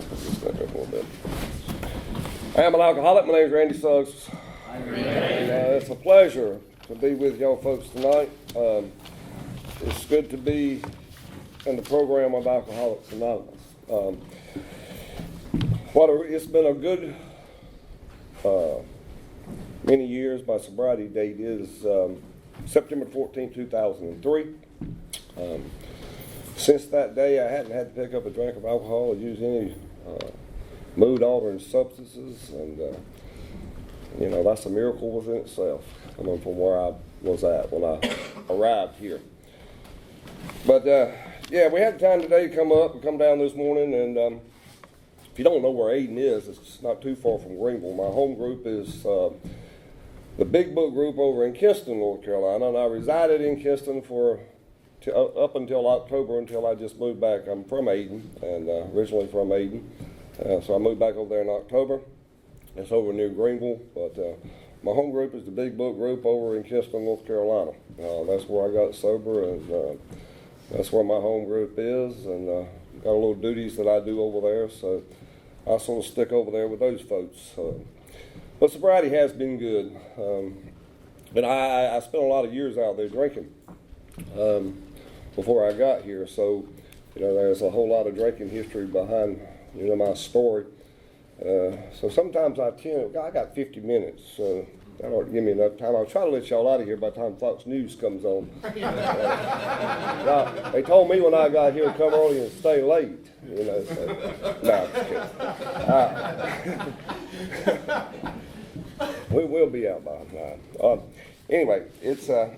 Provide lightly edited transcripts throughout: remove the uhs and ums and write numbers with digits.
Just a little bit. I am an alcoholic. My name is Randy Suggs. It's a pleasure to be with y'all folks tonight. It's good to be in the program of Alcoholics Anonymous. It's been a good many years. My sobriety date is September 14, 2003. Since that day, I hadn't had to pick up a drink of alcohol or use any mood-altering substances, and that's a miracle within itself, coming from where I was at when I arrived here. But we had time today to come down this morning, and if you don't know where Aden is, it's not too far from Greenville. My home group is the Big Book group over in Kinston, North Carolina, and I resided in Kinston for up until October, until I just moved back. I'm from Aden, and originally from Aden, so I moved back over there in October. It's over near Greenville, but my home group is the Big Book group over in Kinston, North Carolina. That's where I got sober, and that's where my home group is, and got a little duties that I do over there, so I sort of stick over there with those folks. But sobriety has been good. But I spent a lot of years out there drinking before I got here, so there's a whole lot of drinking history behind my story. So sometimes I got 50 minutes, so that ought to give me enough time. I'll try to let y'all out of here by the time Fox News comes on. They told me when I got here to come early and stay late, so, no, I'm just kidding. We'll be out by 9. Anyway, it's a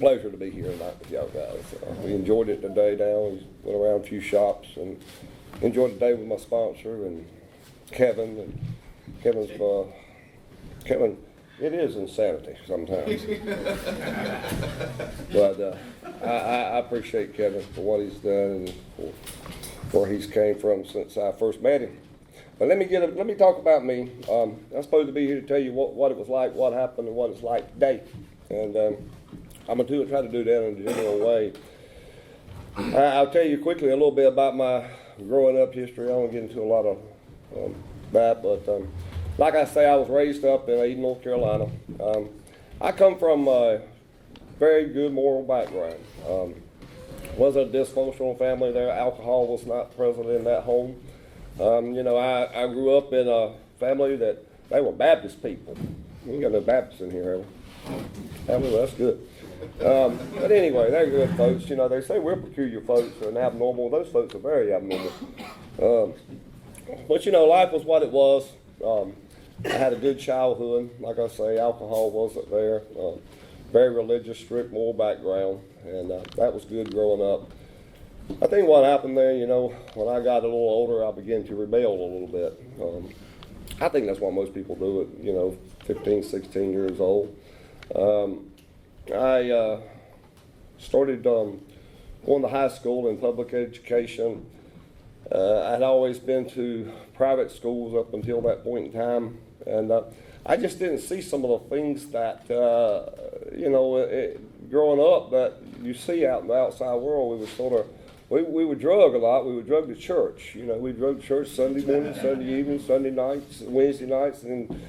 pleasure to be here tonight with y'all guys. We enjoyed it today down. We went around a few shops and enjoyed the day with my sponsor and Kevin. And Kevin, it is insanity sometimes. But I appreciate Kevin for what he's done and for where he's came from since I first met him. But let me talk about me. I'm supposed to be here to tell you what it was like, what happened, and what it's like today. And I'm going to try to do that in a general way. I'll tell you quickly a little bit about my growing up history. I don't get into a lot of that, but like I say, I was raised up in Aden, North Carolina. I come from a very good moral background. Wasn't a dysfunctional family there. Alcohol was not present in that home. I grew up in a family that they were Baptist people. We ain't got no Baptists in here, have we? That's good. But anyway, they're good folks. They say we're peculiar folks and abnormal. Those folks are very abnormal. But life was what it was. I had a good childhood. Like I say, alcohol wasn't there. Very religious, strict moral background, and that was good growing up. I think what happened there, when I got a little older, I began to rebel a little bit. I think that's why most people do it, 15, 16 years old. I started going to high school in public education. I'd always been to private schools up until that point in time, and I just didn't see some of the things that, growing up that you see out in the outside world. We would drug a lot. We would drug to church. We drug to church Sunday morning, Sunday evening, Sunday nights, Wednesday nights, and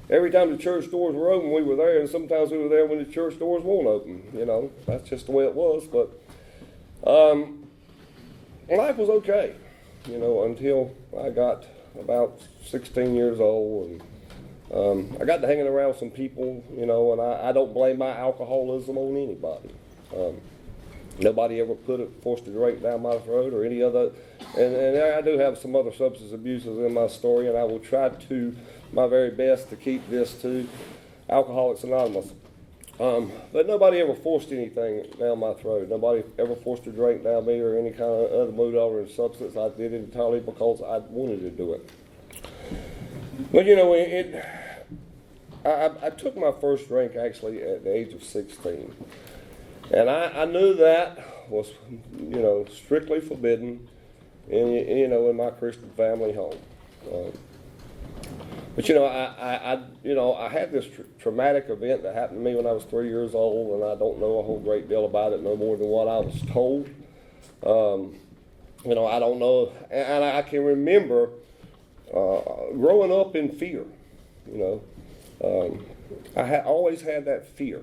every time the church doors were open, we were there, and sometimes we were there when the church doors weren't open. That's just the way it was. But life was okay, until I got about 16 years old, and I got to hanging around some people, and I don't blame my alcoholism on anybody. Nobody ever forced a drink down my throat or any other. And I do have some other substance abuses in my story, and I will try to my very best to keep this to Alcoholics Anonymous. But nobody ever forced anything down my throat. Nobody ever forced a drink down me or any kind of other mood-altering substance. I did it entirely because I wanted to do it. But I took my first drink actually at the age of 16. And I knew that was, strictly forbidden in my Christian family home. But I had this traumatic event that happened to me when I was 3 years old, and I don't know a whole great deal about it, no more than what I was told. I don't know, and I can remember growing up in fear. I always had that fear.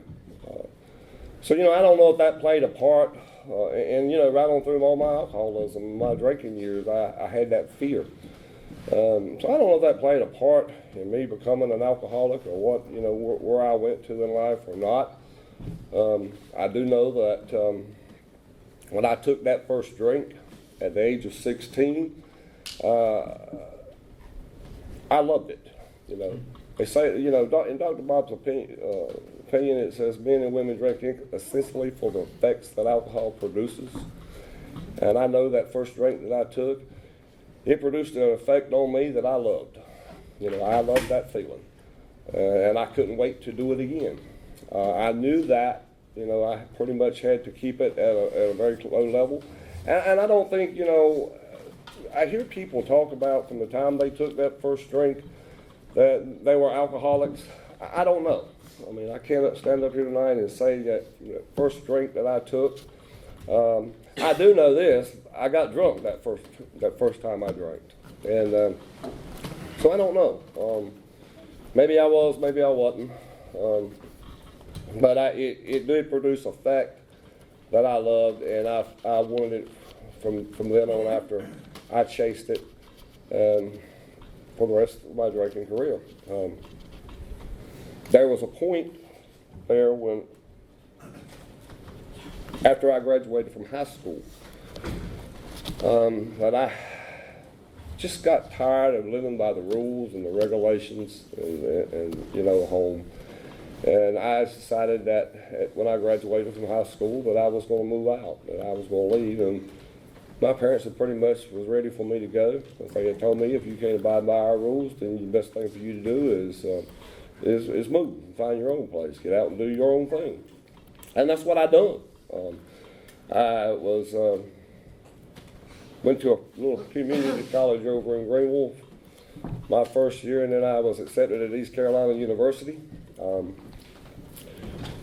So I don't know if that played a part. And right on through all my alcoholism, my drinking years, I had that fear. So I don't know if that played a part in me becoming an alcoholic or what, where I went to in life or not. I do know that when I took that first drink at the age of 16, I loved it. They say, in Dr. Bob's opinion, it says men and women drink essentially for the effects that alcohol produces. And I know that first drink that I took, it produced an effect on me that I loved. I loved that feeling. And I couldn't wait to do it again. I knew that, I pretty much had to keep it at a very low level. And I don't think, I hear people talk about from the time they took that first drink that they were alcoholics. I don't know. I mean, I cannot stand up here tonight and say that first drink that I took. I do know this: I got drunk that first time I drank, and so I don't know. Maybe I was, maybe I wasn't, but it did produce a fact that I loved, and I wanted it from then on after I chased it for the rest of my drinking career. There was a point there when, after I graduated from high school, that I just got tired of living by the rules and the regulations and home. And I decided that when I graduated from high school that I was going to move out, that I was going to leave. And my parents had pretty much was ready for me to go. They had told me, if you can't abide by our rules, then the best thing for you to do is move and find your own place, get out and do your own thing. And that's what I done. I went to a little community college over in Greenville my first year, and then I was accepted at East Carolina University,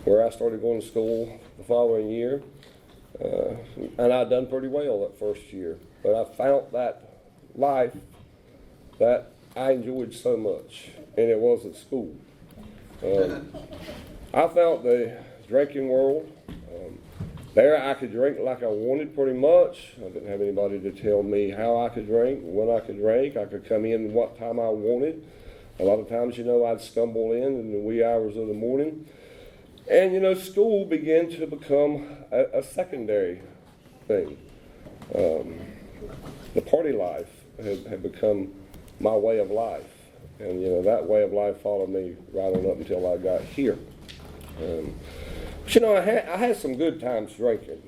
where I started going to school the following year. And I'd done pretty well that first year. But I found that life that I enjoyed so much, and it was at school. I found the drinking world. There I could drink like I wanted pretty much. I didn't have anybody to tell me how I could drink, when I could drink. I could come in what time I wanted. A lot of times, I'd stumble in the wee hours of the morning. And, school began to become a secondary thing. The party life had become my way of life. And, that way of life followed me right on up until I got here. But, I had some good times drinking.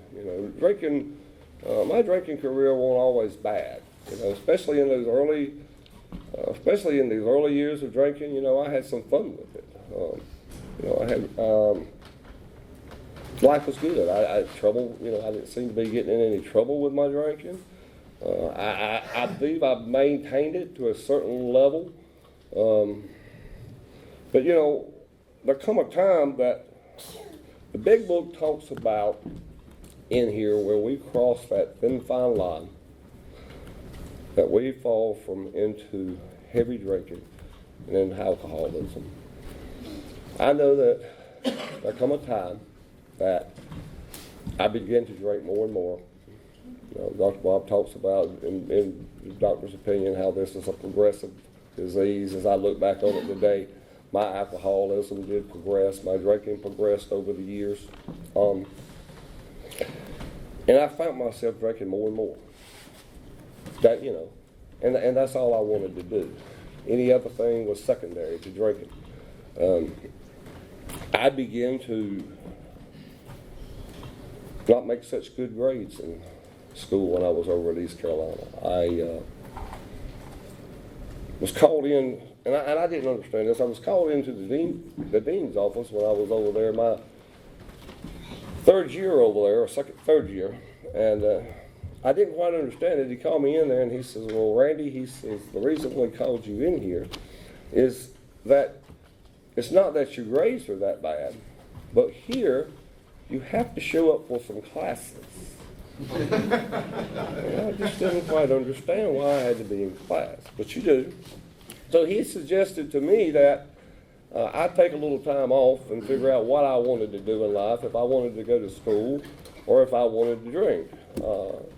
My drinking career wasn't always bad. Especially in those early years of drinking. I had some fun with it. Life was good. I had trouble. I didn't seem to be getting in any trouble with my drinking. I believe I maintained it to a certain level. But there come a time that the big book talks about in here where we cross that thin fine line that we fall into heavy drinking and into alcoholism. I know that there come a time that I began to drink more and more. Dr. Bob talks about, in the doctor's opinion, how this is a progressive disease. As I look back on it today, my alcoholism did progress. My drinking progressed over the years. And I found myself drinking more and more. That, and that's all I wanted to do. Any other thing was secondary to drinking. I began to not make such good grades in school when I was over at East Carolina. I was called in, and I didn't understand this. I was called into the dean's office when I was over there my third year over there, or third year, and I didn't quite understand it. He called me in there and he says, "Well, Randy," he says, "the reason we called you in here is that it's not that your grades are that bad, but here you have to show up for some classes. And I just didn't quite understand why I had to be in class, but you do. So he suggested to me that I'd take a little time off and figure out what I wanted to do in life, if I wanted to go to school or if I wanted to drink.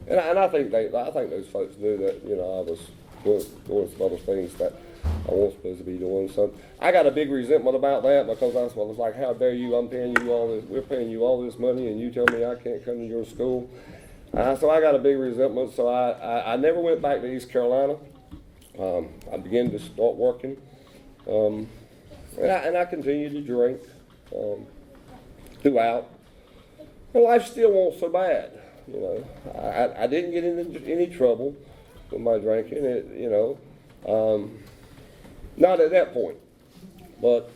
And I think those folks knew that, I was doing some other things that I wasn't supposed to be doing. So I got a big resentment about that because I was like, how dare you, we're paying you all this money and you tell me I can't come to your school. So I got a big resentment, so I never went back to East Carolina. I began to start working. And I continued to drink throughout. And life still wasn't so bad, I didn't get into any trouble with my drinking, not at that point. But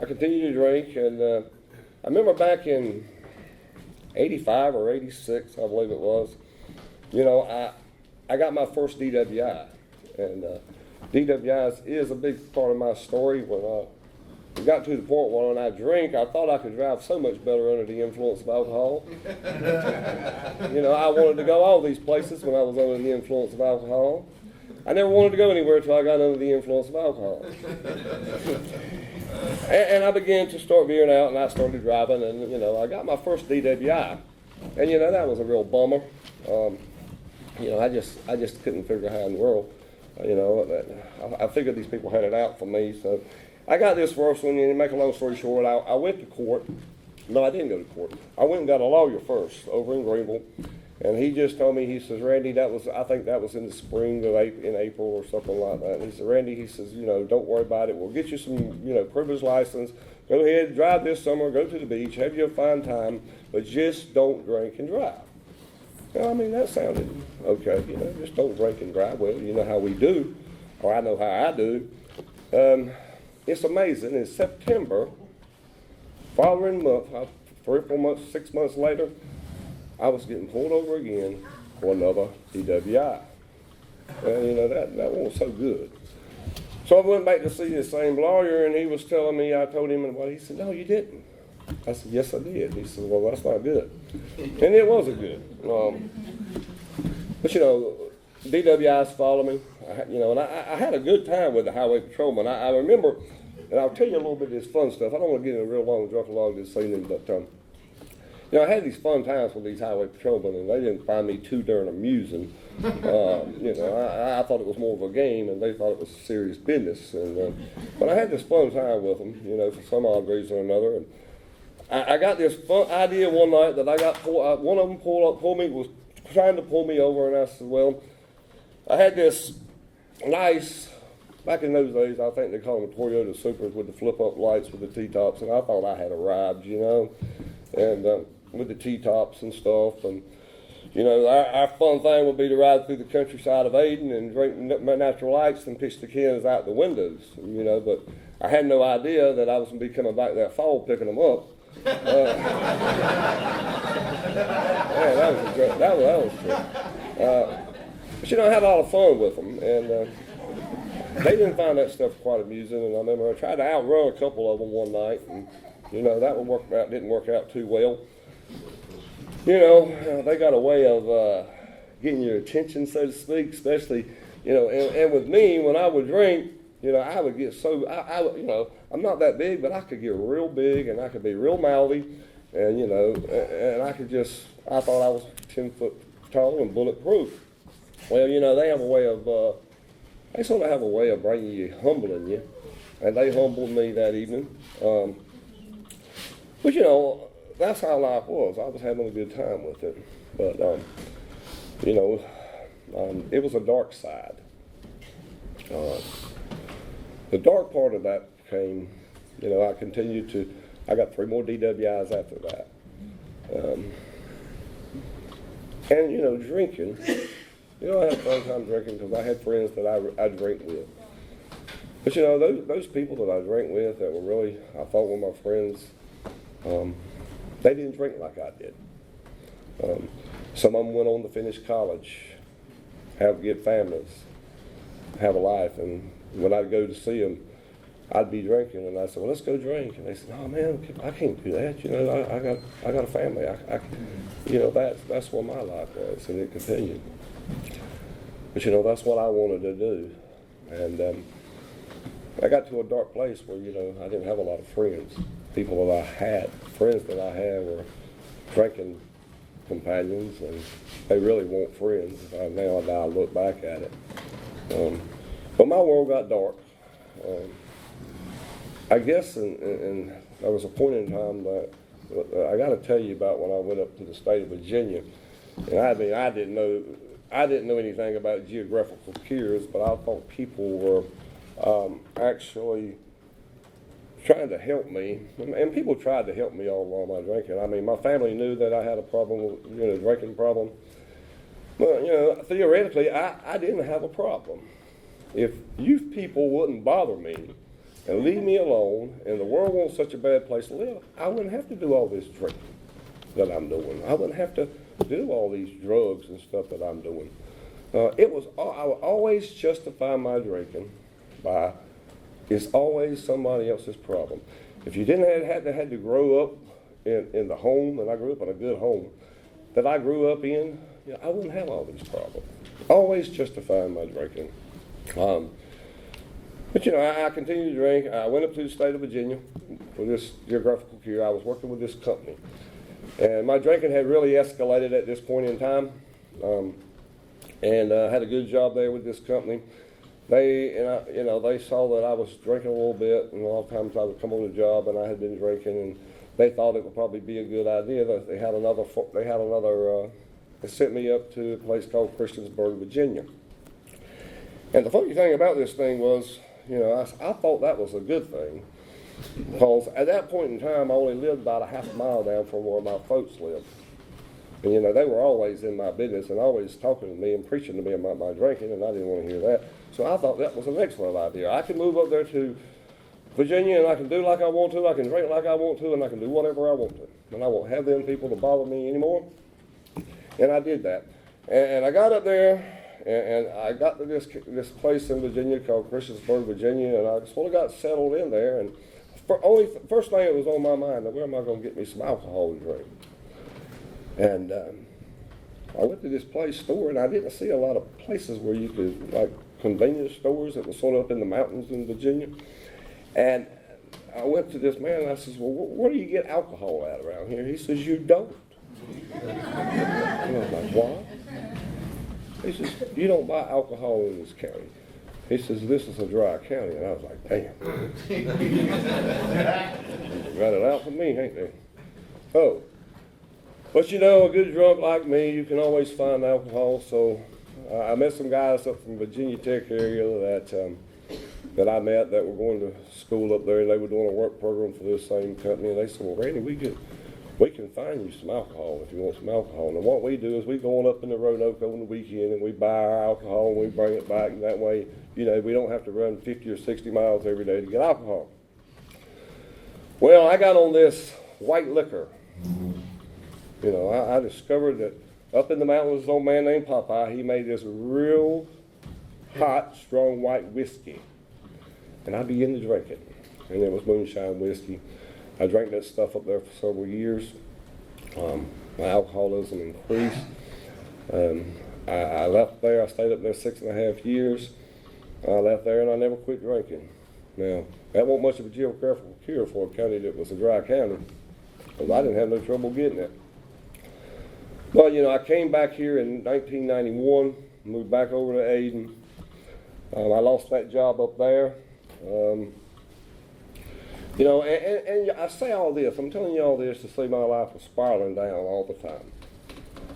I continued to drink, and I remember back in 85 or 86, I believe it was, I got my first DWI. And DWIs is a big part of my story. When I got to the point where when I drink, I thought I could drive so much better under the influence of alcohol. I wanted to go all these places when I was under the influence of alcohol. I never wanted to go anywhere until I got under the influence of alcohol. and I began to start veering out, and I started driving, and, I got my first DWI. And, that was a real bummer. I just couldn't figure out how in the world. I figured these people had it out for me, so I got this first one, and to make a long story short, I went to court. No, I didn't go to court. I went and got a lawyer first over in Greenville, and he just told me, he says, Randy, I think that was in the spring of in April or something like that. And he said, Randy, don't worry about it. We'll get you some, privilege license. Go ahead, drive this summer, go to the beach, have you a fine time, but just don't drink and drive. That sounded okay, just don't drink and drive. Well, you know how we do, or I know how I do. It's amazing. In September, following month, 3 or 4 months, 6 months later, I was getting pulled over again for another DWI. And, that wasn't so good. So I went back to see the same lawyer, and he was telling me, I told him, and he said, no, you didn't. I said, yes, I did. He said, well, that's not good. And it wasn't good. But, DWIs follow me, and I had a good time with the highway patrolman. I remember, and I'll tell you a little bit of this fun stuff. I don't want to get in a real long drunk log this evening, but, I had these fun times with these highway patrolmen, and they didn't find me too darn amusing. I thought it was more of a game, and they thought it was serious business. But I had this fun time with them, for some odd reason or another. And I got this fun idea one night that one of them was trying to pull me over, and I said, well, I had this nice, back in those days, I think they call them Toyota Supers with the flip-up lights with the T-tops, and I thought I had arrived, and with the T-tops and stuff, and, our fun thing would be to ride through the countryside of Aden and drink natural lights and pitch the cans out the windows, but I had no idea that I was going to be coming back that fall picking them up. Man, that was great. That was but I had a lot of fun with them, and they didn't find that stuff quite amusing. And I remember I tried to outrun a couple of them one night, and that one didn't work out too well. They got a way of getting your attention, so to speak, especially and with me, when I would drink, I would get so, I'm not that big, but I could get real big, and I could be real mouthy, and, and I thought I was 10 foot tall and bulletproof. Well, they have a way of, they sort of have a way of bringing you, humbling you, and they humbled me that evening. But, that's how life was. I was having a good time with it, but, it was a dark side. The dark part of that came, I got 3 more DWIs after that. And, drinking, I had a fun time drinking because I had friends that I drank with. But, those people that I drank with that were really, I thought were my friends, they didn't drink like I did. Some of them went on to finish college, get families, have a life, and when I'd go to see them, I'd be drinking, and I said, well, let's go drink. And they said, oh man, I can't do that. You know, I got a family. You know, that's what my life was, and it continued. But you know, that's what I wanted to do. And I got to a dark place where, you know, I didn't have a lot of friends. Friends that I had were drinking companions, and they really weren't friends. Now I look back at it. But my world got dark. I guess and there was a point in time that I got to tell you about when I went up to the state of Virginia. And I mean, I didn't know anything about geographical cures, but I thought people were actually trying to help me, and people tried to help me all along my drinking. I mean, my family knew that I had a problem, you know, drinking problem. Well, you know, theoretically, I didn't have a problem. If you people wouldn't bother me and leave me alone, and the world wasn't such a bad place to live, I wouldn't have to do all this drinking that I'm doing. I wouldn't have to do all these drugs and stuff that I'm doing. I would always justify my drinking by, it's always somebody else's problem. If you didn't had to grow up in the home, and I grew up in a good home that I grew up in, you know, I wouldn't have all these problems. Always justifying my drinking. But you know, I continued to drink. I went up to the state of Virginia for this geographical cure. I was working with this company, and my drinking had really escalated at this point in time. And I had a good job there with this company. They saw that I was drinking a little bit, and a lot of times I would come on the job and I had been drinking, and they thought it would probably be a good idea. They sent me up to a place called Christiansburg, Virginia. And the funny thing about this thing was, you know, I thought that was a good thing, because at that point in time I only lived about a half a mile down from where my folks lived. And, you know, they were always in my business and always talking to me and preaching to me about my drinking, and I didn't want to hear that. So I thought that was an excellent idea. I can move up there to Virginia, and I can do like I want to, I can drink like I want to, and I can do whatever I want to. And I won't have them people to bother me anymore. And I did that. And I got up there, and I got to this place in Virginia called Christiansburg, Virginia, and I sort of got settled in there. And first thing that was on my mind, where am I going to get me some alcohol to drink? And I went to this store, and I didn't see a lot of places where you could, like convenience stores that were sort of up in the mountains in Virginia. And I went to this man, and I says, well, where do you get alcohol at around here? He says, you don't. And I was like, what? He says, you don't buy alcohol in this county. He says, this is a dry county. And I was like, damn. Got it out for me, ain't they? Oh. But you know, a good drunk like me, you can always find alcohol. So I met some guys up from Virginia Tech area that I met that were going to school up there, and they were doing a work program for this same company. And they said, well, Randy, we can find you some alcohol if you want some alcohol. And what we do is we go on up in the Roanoke on the weekend, and we buy our alcohol, and we bring it back. And that way, you know, we don't have to run 50 or 60 miles every day to get alcohol. Well, I got on this white liquor. You know, I discovered that up in the mountains, this old man named Popeye, he made this real hot, strong white whiskey. And I began to drink it. And it was moonshine whiskey. I drank that stuff up there for several years. My alcoholism increased. I left there. I stayed up there 6.5 years. I left there, and I never quit drinking. Now, that wasn't much of a geographical cure for a county that was a dry county, because I didn't have no trouble getting it. But, you know, I came back here in 1991, moved back over to Aden. I lost that job up there. You know, and I say all this, I'm telling you all this to say my life was spiraling down all the time.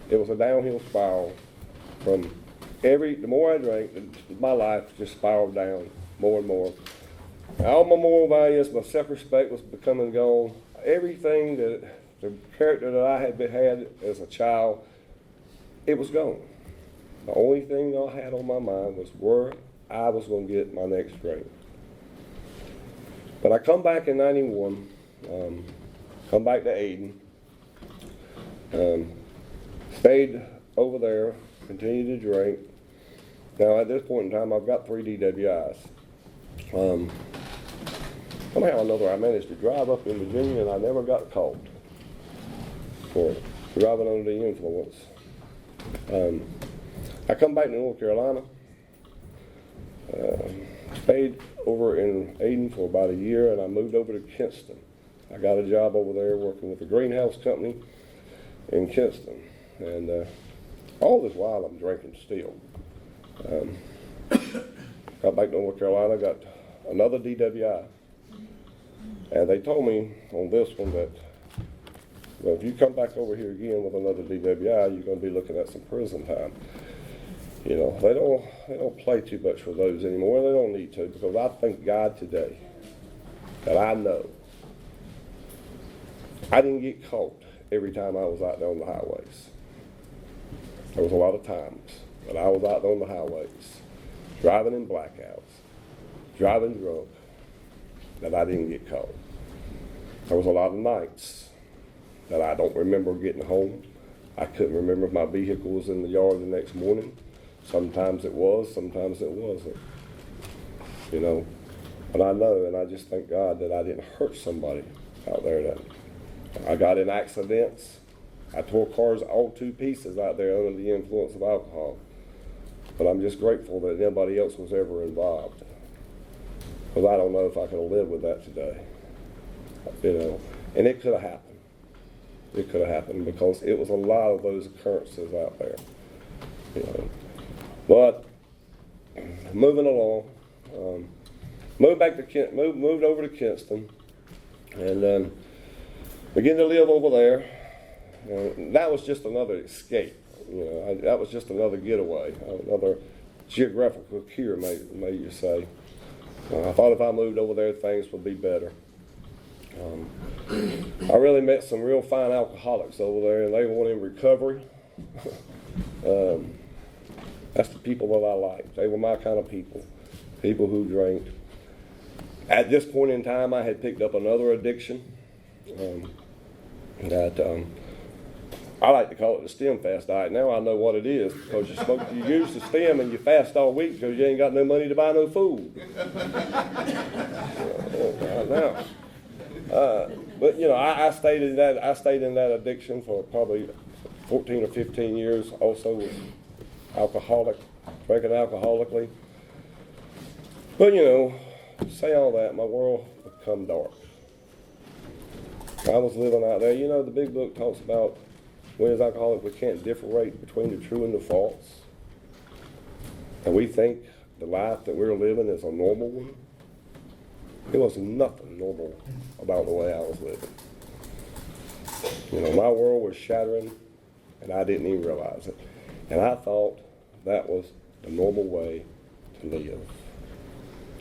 It was a downhill spiral from the more I drank, my life just spiraled down more and more. All my moral values, my self-respect was becoming gone. Everything the character that I had as a child, it was gone. The only thing I had on my mind was where I was going to get my next drink. But I come back in 91, come back to Aden, stayed over there, continued to drink. Now at this point in time, I've got 3 DWIs. Somehow or another, I managed to drive up in Virginia, and I never got caught for driving under the influence. I come back to North Carolina, stayed over in Aden for about a year, and I moved over to Kinston. I got a job over there working with a greenhouse company in Kinston, and all this while I'm drinking still. Got back to North Carolina, got another DWI, and they told me on this one that, well, if you come back over here again with another DWI, you're going to be looking at some prison time. You know, they don't play too much with those anymore. They don't need to, because I thank God today that I know I didn't get caught every time I was out there on the highways. There was a lot of times that I was out there on the highways, driving in blackouts, driving drunk, that I didn't get caught. There was a lot of nights that I don't remember getting home. I couldn't remember if my vehicle was in the yard the next morning. Sometimes it was, sometimes it wasn't. You know, and I know, and I just thank God that I didn't hurt somebody out there. That I got in accidents. I tore cars all to pieces out there under the influence of alcohol. But I'm just grateful that nobody else was ever involved. Because I don't know if I could have lived with that today. You know, and it could have happened. It could have happened because it was a lot of those occurrences out there. You know, but moving along, moved over to Kinston, and began to live over there. That was just another escape. You know, that was just another getaway, another geographical cure, may you say. I thought if I moved over there, things would be better. I really met some real fine alcoholics over there, and they were in recovery. That's the people that I liked. They were my kind of people who drank. At this point in time, I had picked up another addiction that I like to call it the stem fast diet. Now I know what it is, because you use the stem and you fast all week because you ain't got no money to buy no food. But you know, I stayed in that addiction for probably 14 or 15 years. Also was alcoholic, drinking alcoholically. But you know, say all that, my world become dark. I was living out there. You know, the big book talks about we as alcoholics, we can't differentiate between the true and the false. And we think the life that we're living is a normal one. There was nothing normal about the way I was living. You know, my world was shattering, and I didn't even realize it. And I thought that was the normal way to live.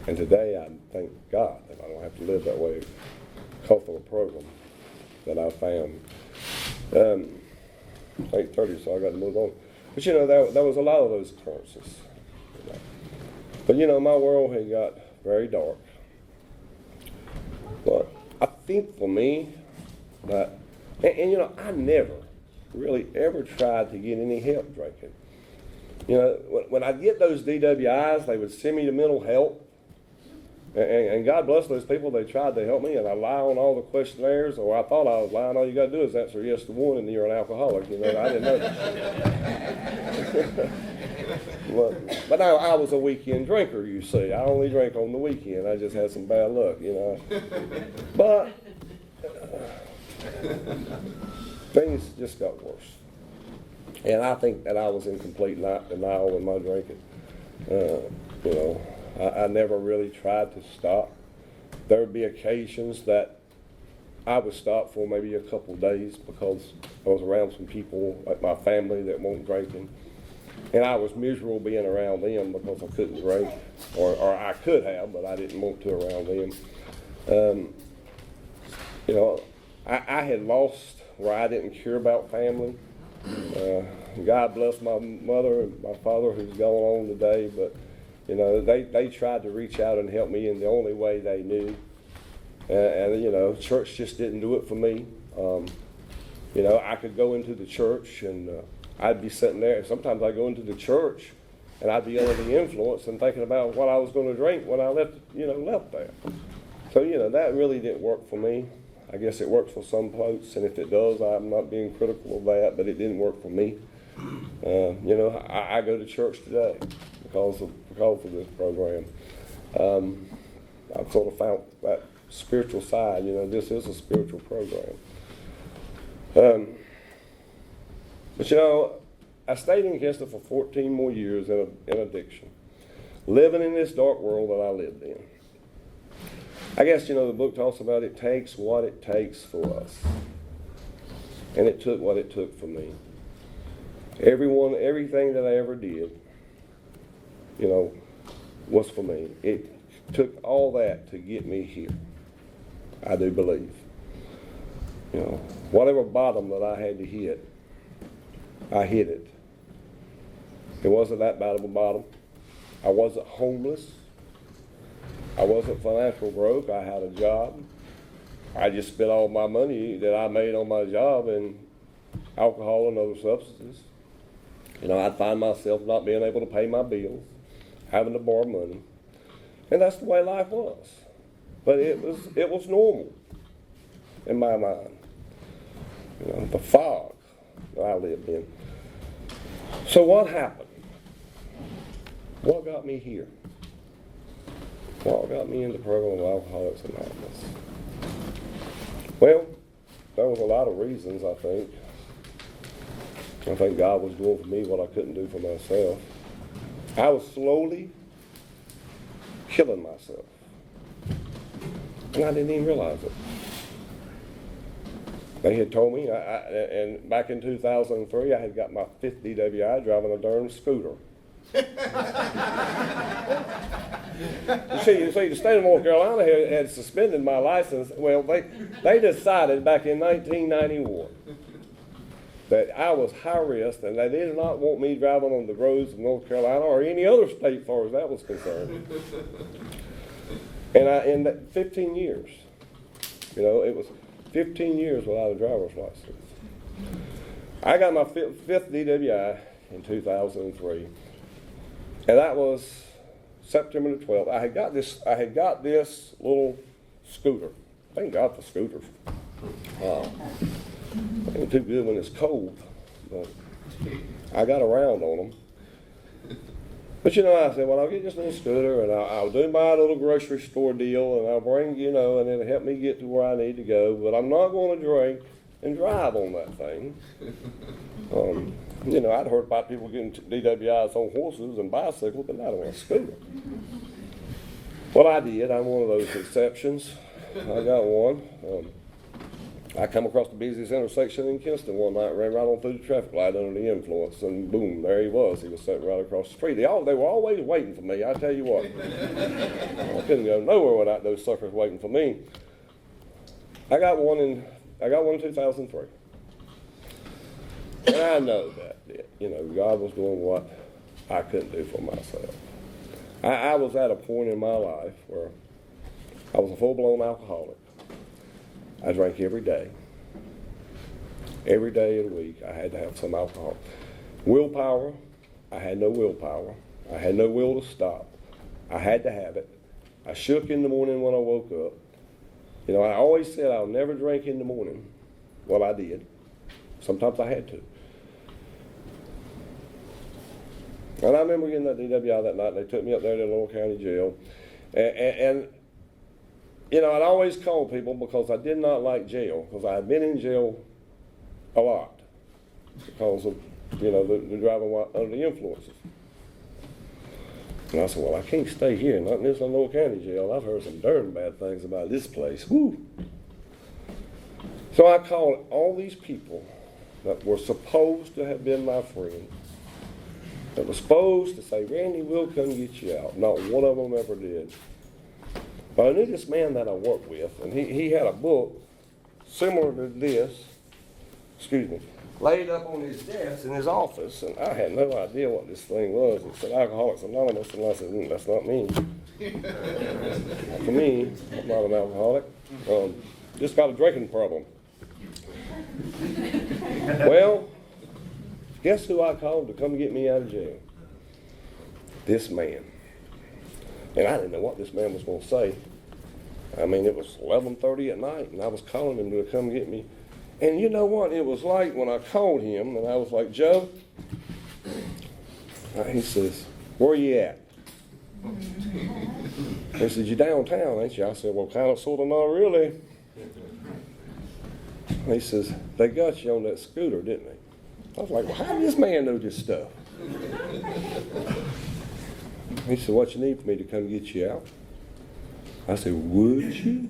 And today, I thank God that I don't have to live that way because of a program that I found. 8:30, so I got to move on. But you know, there was a lot of those occurrences. You know. But you know, my world had got very dark. But I think for me, that, and you know, I never really ever tried to get any help drinking. You know, when I get those DWIs, they would send me to mental health. And God bless those people, they tried to help me, and I lie on all the questionnaires, or I thought I was lying. All you got to do is answer yes to one, and you're an alcoholic. You know, I didn't know that. But I was a weekend drinker, you see. I only drank on the weekend. I just had some bad luck, you know. But things just got worse. And I think that I was in complete denial in my drinking. You know, I never really tried to stop. There would be occasions that I would stop for maybe a couple of days because I was around some people, like my family, that weren't drinking. And I was miserable being around them because I couldn't drink, or I could have, but I didn't want to around them. You know, I had lost where I didn't care about family. God bless my mother and my father who's gone on today, but you know, they tried to reach out and help me in the only way they knew. And you know, church just didn't do it for me. You know, I could go into the church and I'd be sitting there. Sometimes I'd go into the church and I'd be under the influence and thinking about what I was going to drink when I left there. So, that really didn't work for me. I guess it works for some folks, and if it does, I'm not being critical of that, but it didn't work for me. I go to church today because of this program. I've sort of found that spiritual side. This is a spiritual program. But I stayed in Kinston for 14 more years in addiction, living in this dark world that I lived in. I guess, the book talks about it takes what it takes for us. And it took what it took for me. Everything that I ever did, was for me. It took all that to get me here. I do believe. Whatever bottom that I had to hit, I hit it. It wasn't that bad of a bottom. I wasn't homeless. I wasn't financial broke. I had a job. I just spent all my money that I made on my job in alcohol and other substances. I'd find myself not being able to pay my bills, having to borrow money. And that's the way life was. But it was normal in my mind. The fog that I lived in. So what happened? What got me here? What got me in the program of Alcoholics Anonymous? Well, there was a lot of reasons, I think. I think God was doing for me what I couldn't do for myself. I was slowly killing myself. And I didn't even realize it. They had told me, and back in 2003, I had got my 5th DWI driving a darn scooter. You see, the state of North Carolina had suspended my license. Well, they decided back in 1991 that I was high risk, and they did not want me driving on the roads of North Carolina or any other state as far as that was concerned. And in that 15 years, it was 15 years without a driver's license. I got my 5th DWI in 2003, and that was September the 12th. I had got this little scooter. Thank God for scooters. Ain't too good when it's cold, but I got around on them. But I said, well, I'll get this little scooter, and I'll do my little grocery store deal, and I'll bring, and it'll help me get to where I need to go. But I'm not going to drink and drive on that thing. I'd heard about people getting DWIs on horses and bicycles, but not on a scooter. Well, I did. I'm one of those exceptions. I got one. I come across the busiest intersection in Kinston one night, ran right on through the traffic light under the influence, and boom, there he was. He was sitting right across the street. They were always waiting for me, I tell you what. I couldn't go nowhere without those suckers waiting for me. I got one in 2003. And I know that, God was doing what I couldn't do for myself. I was at a point in my life where I was a full-blown alcoholic. I drank every day. Every day of the week, I had to have some alcohol. Willpower, I had no willpower. I had no will to stop. I had to have it. I shook in the morning when I woke up. I always said I'll never drink in the morning. Well, I did. Sometimes I had to. And I remember getting that DWI that night. They took me up there to the Little County Jail. And I'd always call people because I did not like jail, because I had been in jail a lot because of, the driving under the influences. And I said, well, I can't stay here, not in this Little County Jail. I've heard some darn bad things about this place. Woo! So I called all these people that were supposed to have been my friends, that were supposed to say, Randy, we'll come get you out. Not one of them ever did. But I knew this man that I worked with, and he had a book similar to this, laid up on his desk in his office, and I had no idea what this thing was. It said Alcoholics Anonymous, and I said, that's not me. Not for me. I'm not an alcoholic. Just got a drinking problem. Well, guess who I called to come get me out of jail? This man. And I didn't know what this man was going to say. I mean, it was 11:30 at night, and I was calling him to come get me. And you know what? It was like when I called him, and I was like, Joe, he says, where you at? He said, you downtown, ain't you? I said, well, kind of, sort of, not really. He says, they got you on that scooter, didn't they? I was like, well, how did this man know this stuff? He said, what you need for me to come get you out? I said, would you?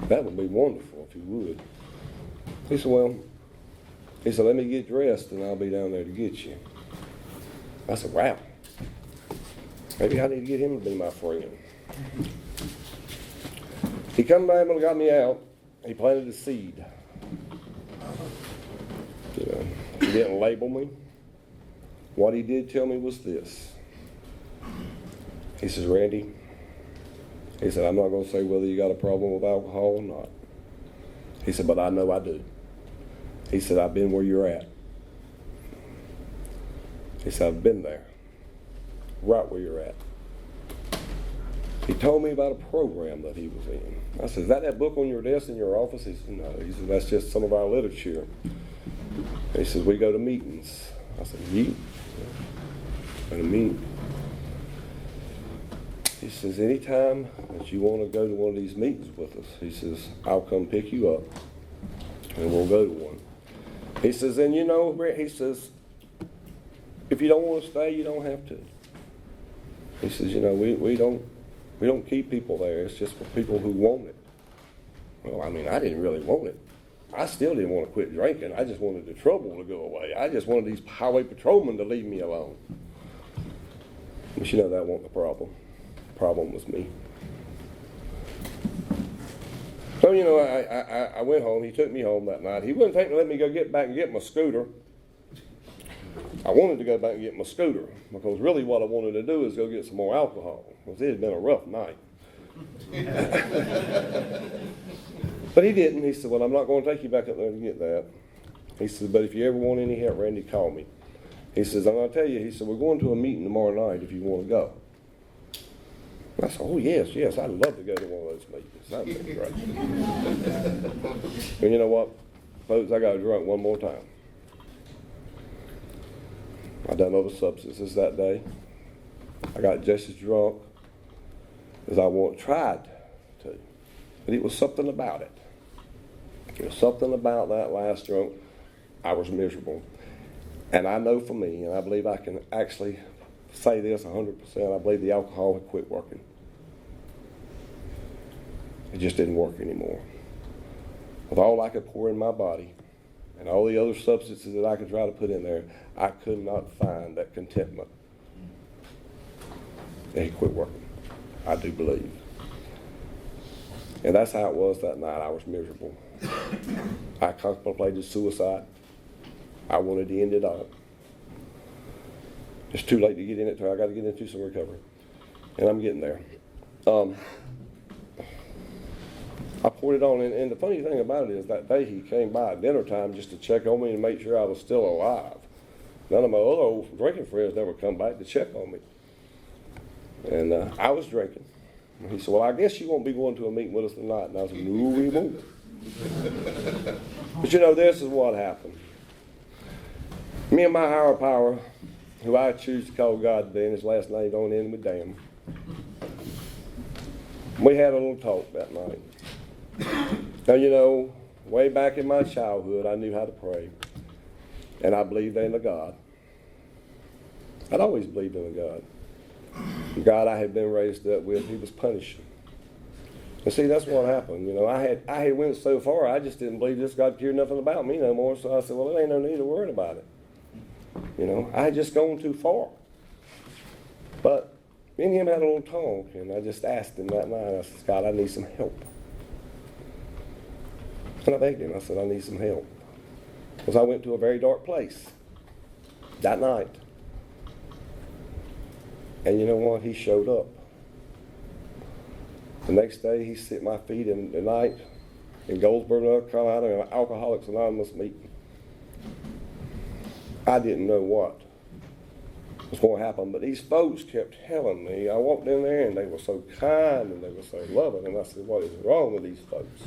That would be wonderful if you would. He said, well, let me get dressed and I'll be down there to get you. I said, wow. Maybe I need to get him to be my friend. He come down and got me out. He planted a seed. You know, he didn't label me. What he did tell me was this. He says, Randy, he said, I'm not going to say whether you got a problem with alcohol or not. He said, but I know I do. He said, I've been where you're at. He said, I've been there, right where you're at. He told me about a program that he was in. I said, is that book on your desk in your office? He said, no. He said, that's just some of our literature. He says, we go to meetings. I said, meet? Go to meet. He says, anytime that you want to go to one of these meetings with us, he says, I'll come pick you up and we'll go to one. He says, and you know, he says, if you don't want to stay, you don't have to. He says, you know, we don't keep people there. It's just for people who want it. Well, I mean, I didn't really want it. I still didn't want to quit drinking. I just wanted the trouble to go away. I just wanted these highway patrolmen to leave me alone. But you know, that wasn't the problem. The problem was me. So, you know, I went home. He took me home that night. He wouldn't let me go get back and get my scooter. I wanted to go back and get my scooter because really what I wanted to do is go get some more alcohol because it had been a rough night. But he didn't. He said, well, I'm not going to take you back up there to get that. He said, but if you ever want any help, Randy, call me. He says, I'm going to tell you, he said, we're going to a meeting tomorrow night if you want to go. I said, oh, yes, I'd love to go to one of those meetings. That would be great. And you know what, folks, I got drunk one more time. I done other substances that day. I got just as drunk as I tried to. But it was something about it. There was something about that last drunk. I was miserable. And I know for me, and I believe I can actually say this 100%, I believe the alcohol had quit working. It just didn't work anymore. With all I could pour in my body and all the other substances that I could try to put in there, I could not find that contentment. And it quit working. I do believe. And that's how it was that night. I was miserable. I contemplated suicide. I wanted to end it all. It's too late to get in it, so I got to get into some recovery. And I'm getting there. I poured it on, and the funny thing about it is that day he came by at dinner time just to check on me and make sure I was still alive. None of my other old drinking friends never come back to check on me. And I was drinking. And he said, well, I guess you won't be going to a meeting with us tonight. And I said, no, we won't. But you know, this is what happened. Me and my higher power, who I choose to call God then, his last name don't end with damn. We had a little talk that night. Now, you know, way back in my childhood, I knew how to pray. And I believed in a God. I'd always believed in a God. The God I had been raised up with, he was punishing. And see, that's what happened. You know, I had went so far, I just didn't believe this God cared nothing about me no more. So I said, well, there ain't no need to worry about it. You know, I had just gone too far. But me and him had a little talk, and I just asked him that night, I said, God, I need some help. And I begged him, I said, I need some help. Because I went to a very dark place that night. And you know what? He showed up. The next day, he sit at my feet in the night in Goldsboro, North Carolina, in an Alcoholics Anonymous meeting. I didn't know what was going to happen. But these folks kept telling me, I walked in there and they were so kind and they were so loving. And I said, what is wrong with these folks?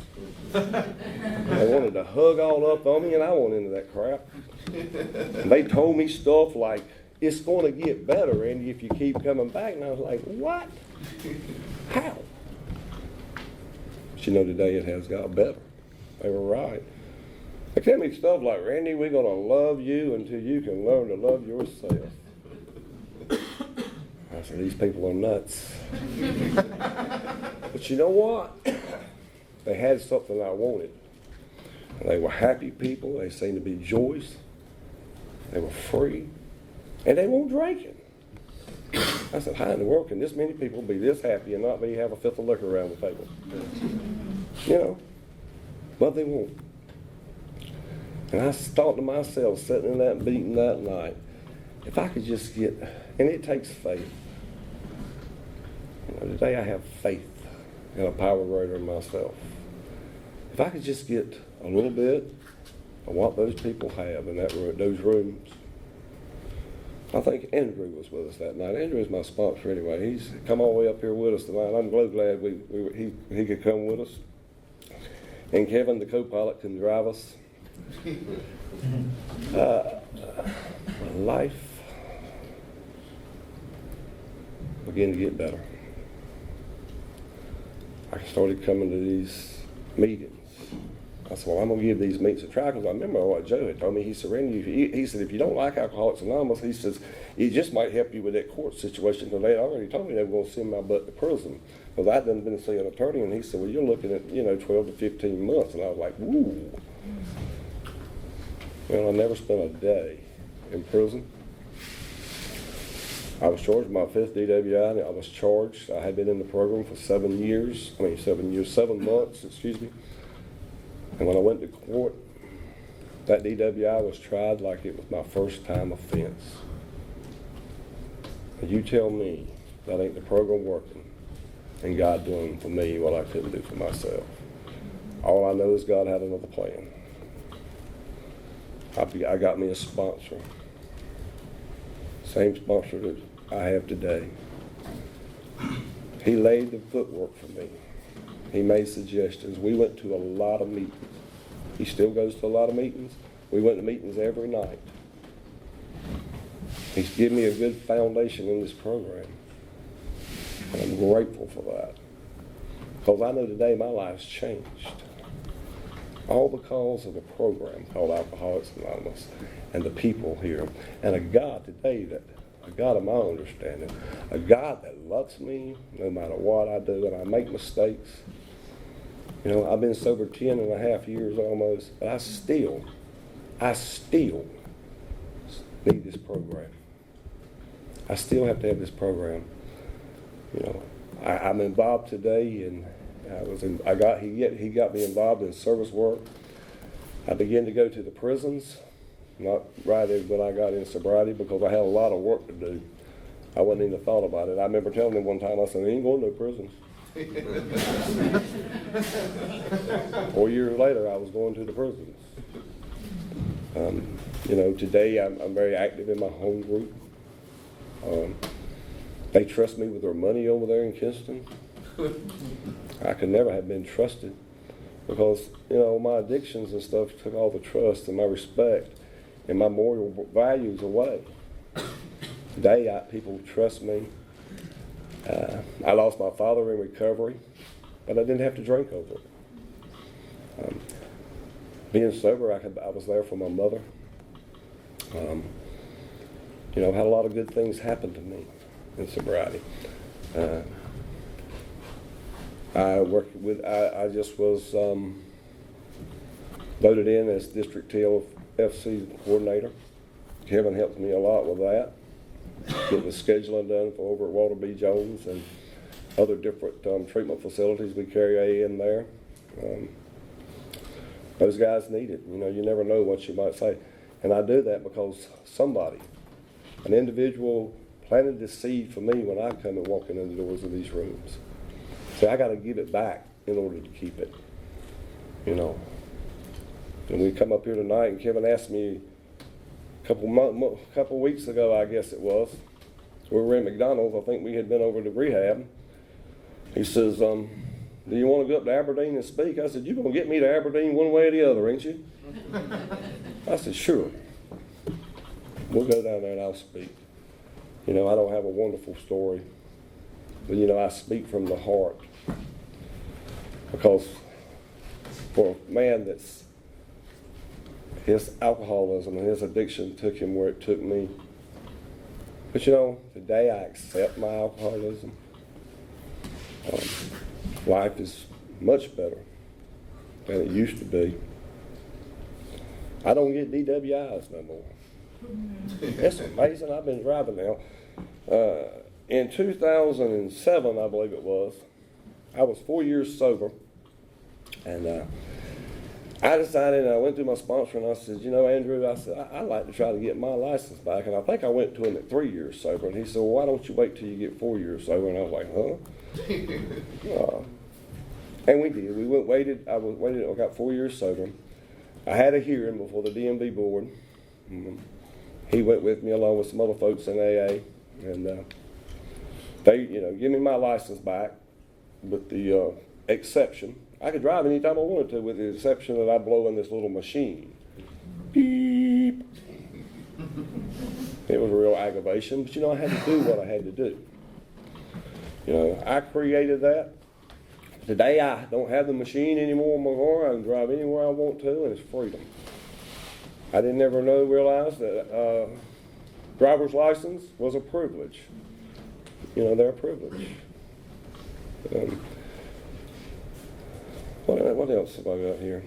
They wanted to hug all up on me, and I went into that crap. And they told me stuff like, it's going to get better, Andy, if you keep coming back. And I was like, what? How? But you know, today it has got better. They were right. They tell me stuff like, Randy, we're going to love you until you can learn to love yourself. I said, these people are nuts. But you know what? They had something I wanted. And they were happy people. They seemed to be joyous. They were free. And they weren't drinking. I said, how in the world can this many people be this happy and not have a fifth of liquor around the table? You know, but they won't. And I thought to myself, sitting in that meeting that night, if I could just get, and it takes faith. You know, today I have faith in a power greater than myself. If I could just get a little bit of what those people have in that room, those rooms. I think Andrew was with us that night. Andrew is my sponsor anyway. He's come all the way up here with us tonight. I'm glad he could come with us. And Kevin, the co-pilot, can drive us. Life began to get better. I started coming to these meetings. I said, well, I'm going to give these meetings a try, because I remember what Joe had told me. He said, Randy, he said, if you don't like Alcoholics Anonymous, he says, it just might help you with that court situation, because they already told me they were going to send my butt to prison. Because I'd done been to see an attorney, and he said, well, you're looking at, 12 to 15 months. And I was like, woo. Well, I never spent a day in prison. I was charged with my 5th DWI, and I was charged. I had been in the program for 7 months, excuse me. And when I went to court, that DWI was tried like it was my first time offense. And you tell me that ain't the program working and God doing for me what I couldn't do for myself. All I know is God had another plan. I got me a sponsor. Same sponsor that I have today. He laid the footwork for me. He made suggestions. We went to a lot of meetings. He still goes to a lot of meetings. We went to meetings every night. He's given me a good foundation in this program. And I'm grateful for that. Because I know today my life's changed. All because of a program called Alcoholics Anonymous and the people here. And a God today a God of my understanding, a God that loves me no matter what I do, and I make mistakes. I've been sober 10 and a half years almost, but I still need this program. I still have to have this program. I'm involved today, and he got me involved in service work. I began to go to the prisons, not right when I got in sobriety, because I had a lot of work to do. I wasn't even thought about it. I remember telling him one time, I said, I ain't going to no prisons. 4 years later, I was going to the prisons. Today I'm very active in my home group. They trust me with their money over there in Kinston. I could never have been trusted because, my addictions and stuff took all the trust and my respect and my moral values away. Today, people trust me. I lost my father in recovery, but I didn't have to drink over it. Being sober, I was there for my mother. Had a lot of good things happen to me in sobriety. I just was voted in as District TLFC coordinator. Kevin helped me a lot with that. Getting the scheduling done for over at Walter B. Jones and other different treatment facilities. We carry A in there. Those guys need it. You never know what you might say. And I do that because an individual planted the seed for me when I come and walk in the doors of these rooms. So I got to give it back in order to keep it. And we come up here tonight, and Kevin asked me a couple weeks ago, I guess it was, we were in McDonald's. I think we had been over to rehab. He says, do you want to go up to Aberdeen and speak? I said, you're going to get me to Aberdeen one way or the other, ain't you? I said, sure. We'll go down there and I'll speak. You know, I don't have a wonderful story, but, you know, I speak from the heart. Because for a man that's, his alcoholism and his addiction took him where it took me. But, you know, today I accept my alcoholism. Life is much better than it used to be. I don't get DWIs no more. It's amazing. I've been driving now. In 2007, I believe it was, I was 4 years sober. And I decided, and I went to my sponsor and I said, you know, Andrew, I said, I'd like to try to get my license back. And I think I went to him at 3 years sober. And he said, well, why don't you wait till you get 4 years sober? And I was like, huh? And we did. We waited. I got 4 years sober. I had a hearing before the DMV board. He went with me along with some other folks in AA. And they, you know, give me my license back with the exception. I could drive anytime I wanted to, with the exception that I blow in this little machine. Beep. It was a real aggravation, but you know, I had to do what I had to do. You know, I created that. Today I don't have the machine anymore in my car. I can drive anywhere I want to, and it's freedom. I didn't ever realize that driver's license was a privilege. You know, they're a privilege. What else have I got here?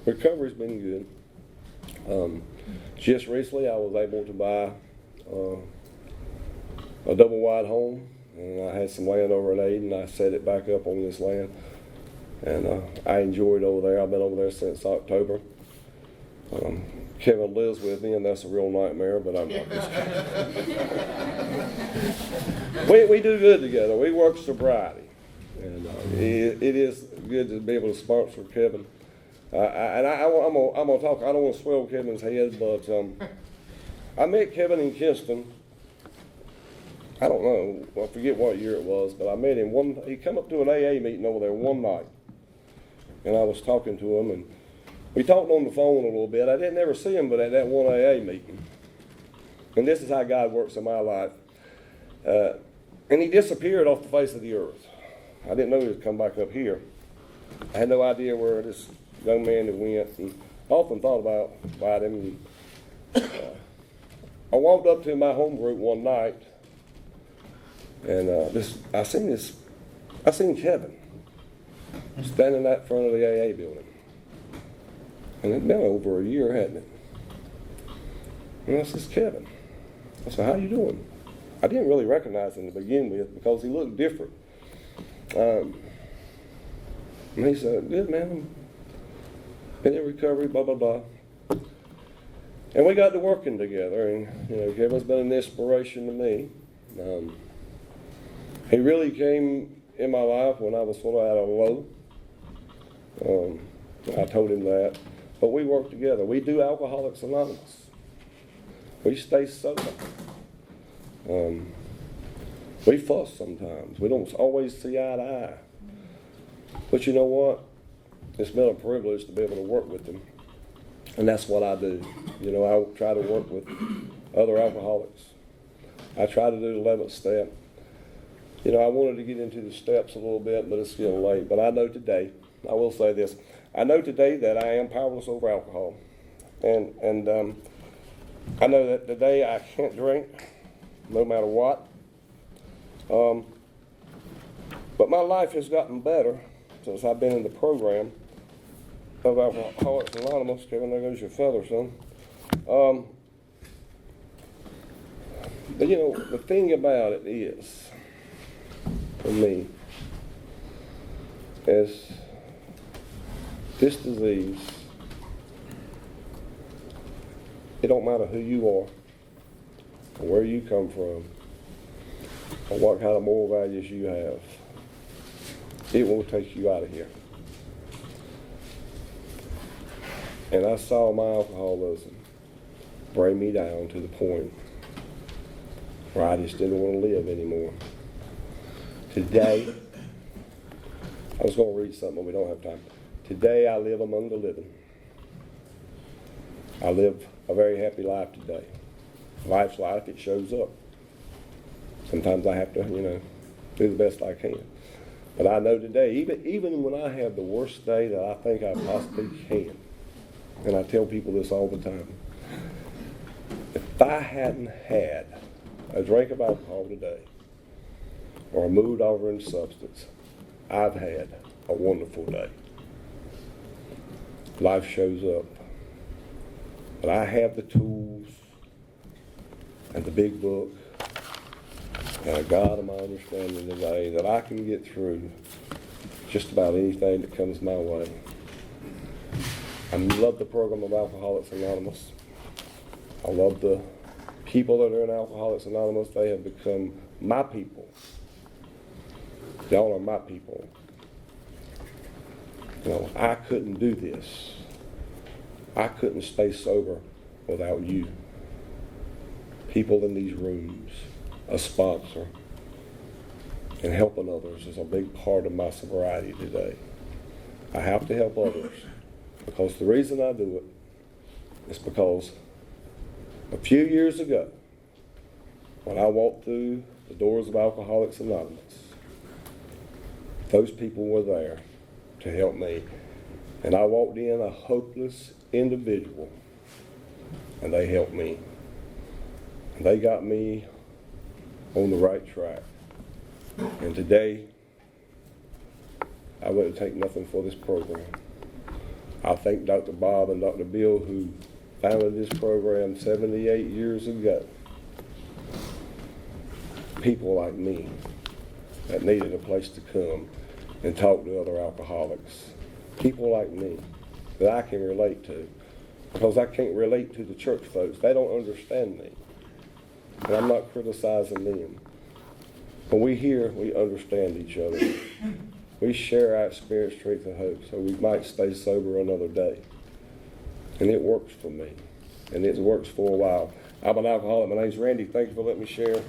Recovery's been good. Just recently I was able to buy a double wide home, and I had some land over in Aden, and I set it back up on this land. And I enjoyed over there. I've been over there since October. Kevin lives with me, and that's a real nightmare, but I'm not just kidding. We do good together. We work sobriety. And it is good to be able to sponsor Kevin. I'm gonna talk. I don't want to swell Kevin's head, but I met Kevin in Kinston. I don't know. I forget what year it was, but I met him he come up to an AA meeting over there one night, and I was talking to him, and we talked on the phone a little bit. I didn't ever see him, but at that one AA meeting. And this is how God works in my life. And he disappeared off the face of the earth. I didn't know he would come back up here. I had no idea where this young man had went, and I often thought about him. And, I walked up to my home group one night, and I seen Kevin standing out front of the AA building, and it'd been over a year, hadn't it? And I said, Kevin. I said, how you doing? I didn't really recognize him to begin with because he looked different. And he said, good man, been in recovery, blah, blah, blah. And we got to working together, and you know, Kevin's been an inspiration to me. He really came in my life when I was sort of at a low. I told him that. But we work together. We do Alcoholics Anonymous. We stay sober. We fuss sometimes. We don't always see eye to eye. But you know what? It's been a privilege to be able to work with them. And that's what I do. You know, I try to work with other alcoholics. I try to do the 11th step. You know, I wanted to get into the steps a little bit, but it's still late. But I know today, I will say this, I know today that I am powerless over alcohol. And I know that today I can't drink, no matter what. But my life has gotten better since I've been in the program of Alcoholics Anonymous. Kevin, there goes your feather, son. But you know, the thing about it is, for me, is this disease, it don't matter who you are, or where you come from, or what kind of moral values you have, it will take you out of here. And I saw my alcoholism bring me down to the point where I just didn't want to live anymore. Today, I was going to read something, but we don't have time. Today, I live among the living. I live a very happy life today. Life's life, it shows up. Sometimes I have to, do the best I can. But I know today, even when I have the worst day that I think I possibly can, and I tell people this all the time, if I hadn't had a drink of alcohol today, or a mood-altering substance, I've had a wonderful day. Life shows up. But I have the tools and the big book and a God of my understanding today that I can get through just about anything that comes my way. I love the program of Alcoholics Anonymous. I love the people that are in Alcoholics Anonymous. They have become my people. Y'all are my people. I couldn't do this. I couldn't stay sober without you. People in these rooms, a sponsor, and helping others is a big part of my sobriety today. I have to help others because the reason I do it is because a few years ago, when I walked through the doors of Alcoholics Anonymous, those people were there to help me. And I walked in a hopeless individual, and they helped me. And they got me on the right track. And today, I wouldn't take nothing for this program. I thank Dr. Bob and Dr. Bill, who founded this program 78 years ago. People like me that needed a place to come and talk to other alcoholics. People like me that I can relate to, because I can't relate to the church folks. They don't understand me. And I'm not criticizing them. When we here, we understand each other. We share our experience, strength, and hope, so we might stay sober another day. And it works for me. And it works for a while. I'm an alcoholic. My name's Randy. Thank you for letting me share.